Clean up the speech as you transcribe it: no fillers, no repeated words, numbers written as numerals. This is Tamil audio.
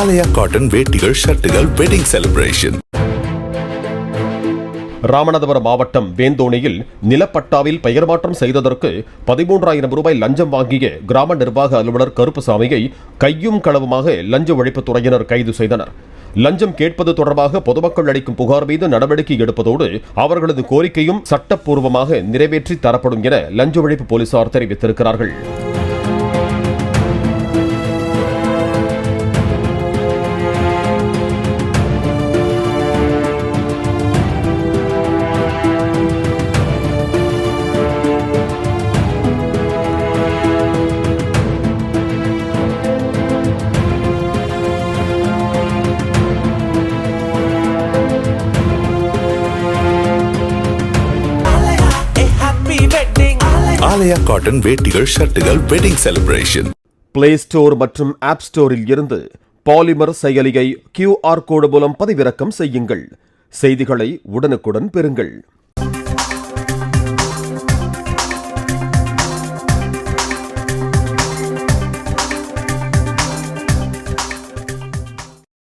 ஆலயா காட்டன் வேட்டிகள் ஷர்ட்டுகள் வெட்டிங் செலிப்ரேஷன். ராமநாதபுரம் மாவட்டம் வேந்தோணியில் நிலப்பட்டாவில் பெயர் மாற்றம் செய்ததற்கு 13,000 ரூபாய் லஞ்சம் வாங்கிய கிராம நிர்வாக அலுவலர் கருப்புசாமியை கையும் களவுமாக லஞ்ச ஒழிப்புத்துறையினர் கைது செய்தனர். லஞ்சம் கேட்பது தொடர்பாக பொதுமக்கள் அளிக்கும் புகார் மீது நடவடிக்கை எடுப்பதோடு அவர்களது கோரிக்கையும் சட்டப்பூர்வமாக நிறைவேற்றி தரப்படும் என லஞ்ச ஒழிப்பு போலீசார் தெரிவித்திருக்கிறார்கள். ஆலயா காட்டன் வேட்டிகள் ஷர்ட்டுகள் வெட்டிங் செலிப்ரேஷன். பிளே ஸ்டோர் மற்றும் ஆப் ஸ்டோரில் இருந்து பாலிமர் செயலியை QR கோடு மூலம் பதிவிறக்கம் செய்யுங்கள். செய்திகளை உடனுக்குடன் பெறுங்கள்.